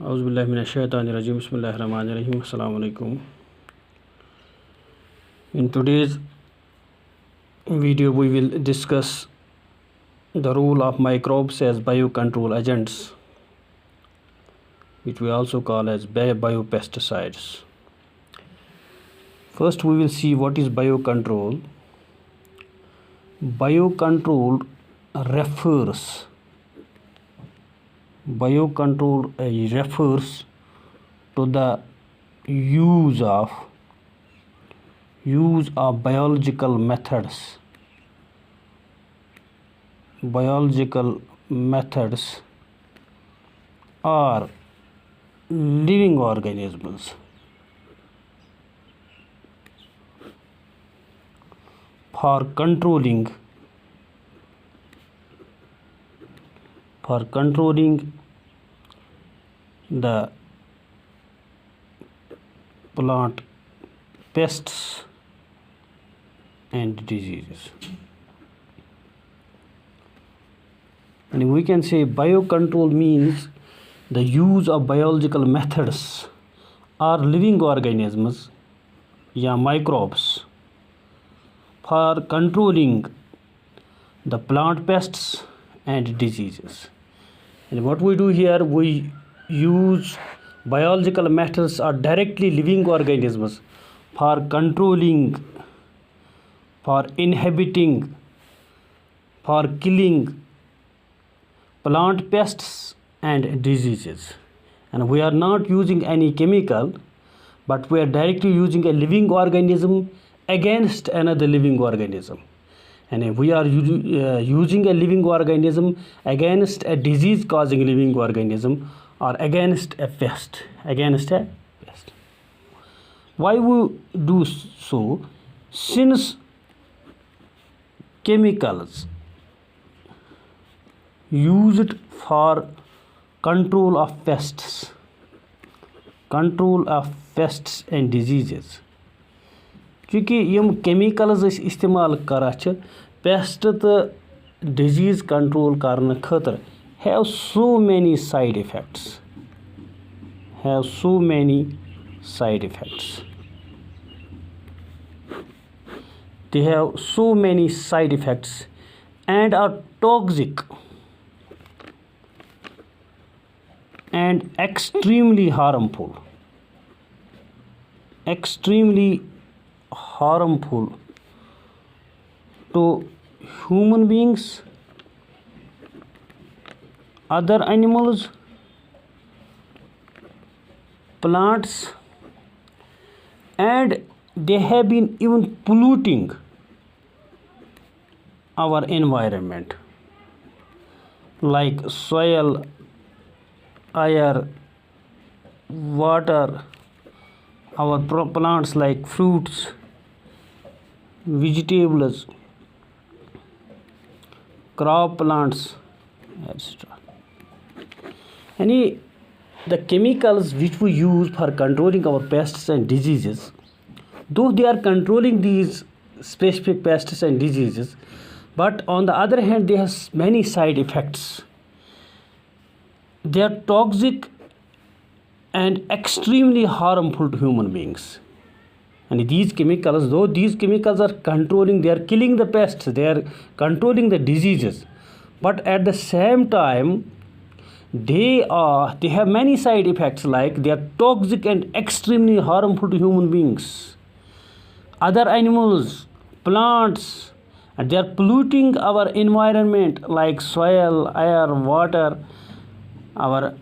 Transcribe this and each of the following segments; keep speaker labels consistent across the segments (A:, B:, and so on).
A: Auzubillahiminash-shaytanir-rajim. Bismillahir-rahmanir-rahim. Assalamu alaikum. In today's video, we will discuss the role of microbes as biocontrol agents, which we also call as biopesticides. First, we will see what is biocontrol. Biocontrol refers to the use of biological methods or living organisms for controlling the plant pests and diseases. And we can say biocontrol means the use of biological methods or living organisms microbes for controlling the plant pests and diseases. And what we do here, we use biological methods or directly living organisms for controlling, for inhibiting, for killing plant pests and diseases. And we are not using any chemical, but we are directly using a living organism against another living organism. And we are using a living organism against a disease causing living organism or against a pest. Why we do so? Since chemicals used for control of pests and diseases, क्योंकि यम chemicals इस्तेमाल करा pest तो disease control करने खतर have so many side effects. They have so many side effects and are toxic and extremely harmful to human beings, other animals, plants, and they have been even polluting our environment like soil, air, water, our plants like fruits, vegetables, crop plants, etc. And the chemicals which we use for controlling our pests and diseases, though they are controlling these specific pests and diseases, but on the other hand they have many side effects. They are toxic and extremely harmful to human beings. And these chemicals, though these chemicals are controlling, they are killing the pests, they are controlling the diseases, but at the same time they have many side effects, like they are toxic and extremely harmful to human beings, other animals, plants, and they are polluting our environment like soil, air, water, our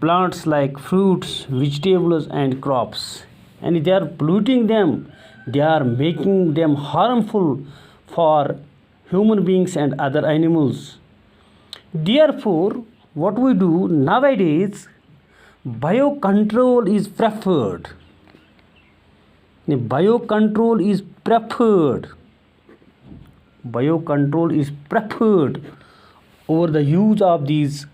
A: plants like fruits, vegetables, and crops. And they are polluting them, they are making them harmful for human beings and other animals. Therefore, what we do nowadays, biocontrol is preferred. Biocontrol is preferred over the use of these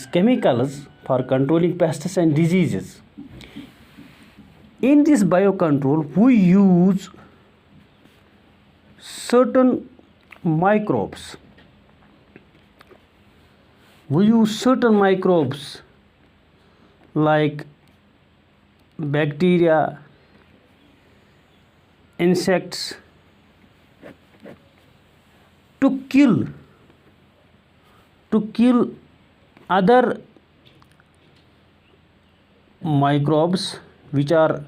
A: chemicals for controlling pests and diseases. In this biocontrol, we use certain microbes We use certain microbes like bacteria, insects to kill other microbes which are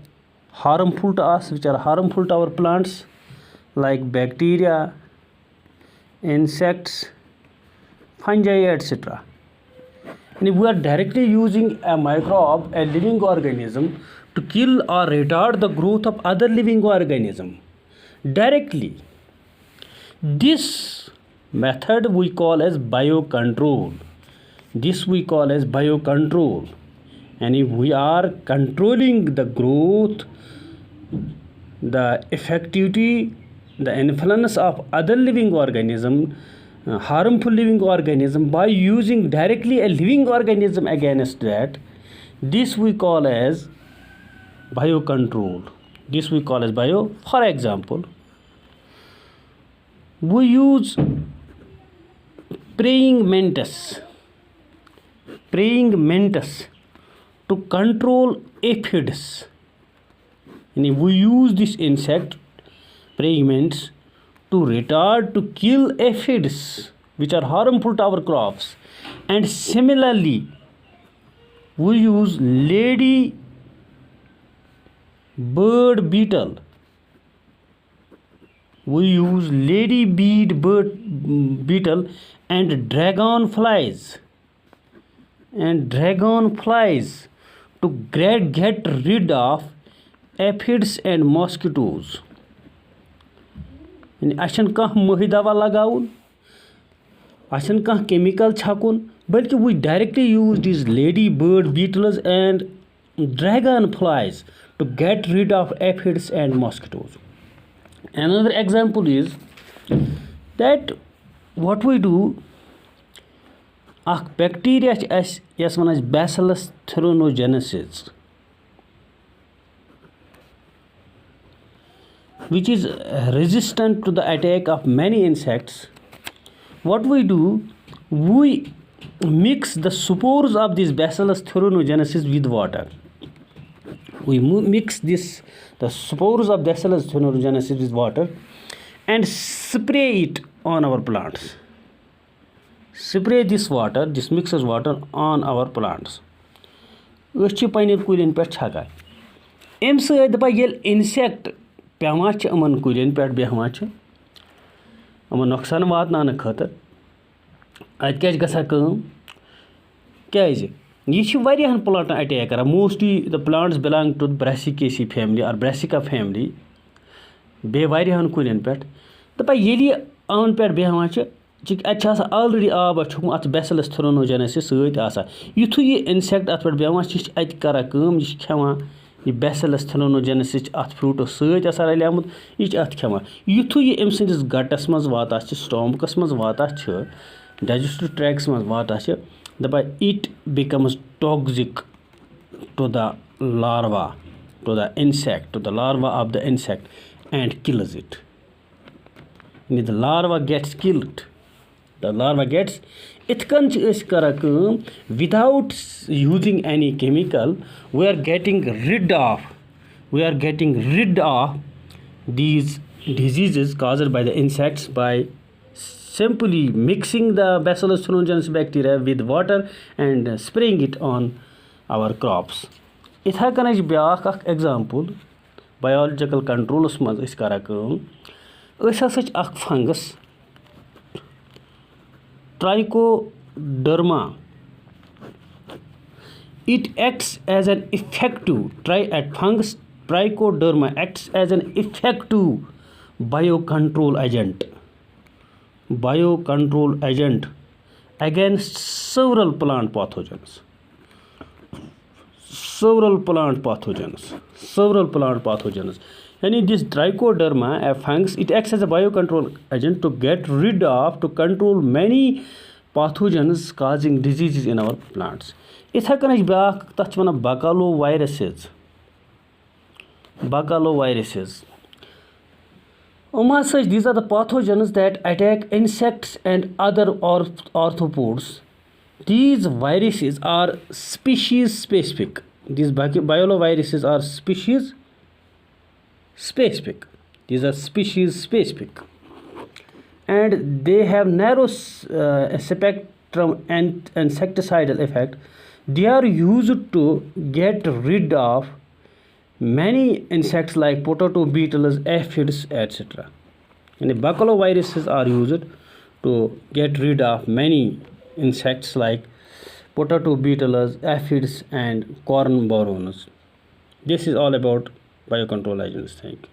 A: harmful to us, which are harmful to our plants, like bacteria, insects, fungi, etc. And if we are directly using a microbe, a living organism, to kill or retard the growth of other living organism directly, this method we call as biocontrol. This we call as biocontrol. And if we are controlling the growth, the effectivity, the influence of other living organism, harmful living organism, by using directly a living organism against that, this we call as biocontrol. This we call as For example, we use praying mantis to control aphids. And we use this insect, praying mantis, to retard, to kill aphids which are harmful to our crops. And similarly, we use lady bird beetle. We use lady beetle and dragonflies to get rid of aphids and mosquitoes. अशन कह मही दवा लगाउन, अशन कह chemical छकुन, बल्कि we directly use these lady bird beetles and dragonflies to get rid of aphids and mosquitoes. Another example is that what we do, a bacteria yes one is Bacillus thuringiensis, which is resistant to the attack of many insects. What we do, we mix the spores of this Bacillus thuringiensis with water. We mix the spores of Bacillus thuringiensis with water and spray it on our plants. Spray this mixes water on our plants. Insect पेवान यमन कुलियन पे बेहवान Yemen नुकसान वातनाने खतर अत क्या गसा यह वारियाहन प्लांटन अटैक कर. Mostly the plants belong to Brassicaceae family और ब्रासिका फैमिली बे वारियाहन कुलियन पे दपा ये अन पे बेहवान अत ऑलरेडी आब छुकम अत Bacillus thuringiensis सत आसान युथु यह इंसेक्ट अत पे बेहवान यह करान यह खेवान यह Bacillus thuringiensis अत फ्रूटो सत रलियामुत यह अत खेवान युथु यह अम सदिस गटस मज वाता स्टोमकस मज वाता डाइजेस्टिव ट्रैक्ट्स मज वाता दपा it becomes toxic to the larva of the insect and kills it. And the larva gets killed. Itkan karakam without using any chemical, we are getting rid of these diseases caused by the insects by simply mixing the Bacillus thuringiensis bacteria with water and spraying it on our crops. Itha kan ब्याख example biological control मज करान fungus Trichoderma. It acts as an effective Trichoderma acts as an effective biocontrol agent against several plant pathogens. And this Trichoderma, a fungus, it acts as a biocontrol agent to control many pathogens causing diseases in our plants. Itha kan baak tach wana bacaloviruses. These are the pathogens that attack insects and other arthropods, These viruses are species specific. These bioloviruses are species specific. These are species specific, and they have narrow spectrum and insecticidal effect. They are used to get rid of many insects like potato beetles, aphids, etc. And the baculoviruses are used to get rid of many insects like potato beetles, aphids, and corn borers. This is all about biocontrol agents. Thank you.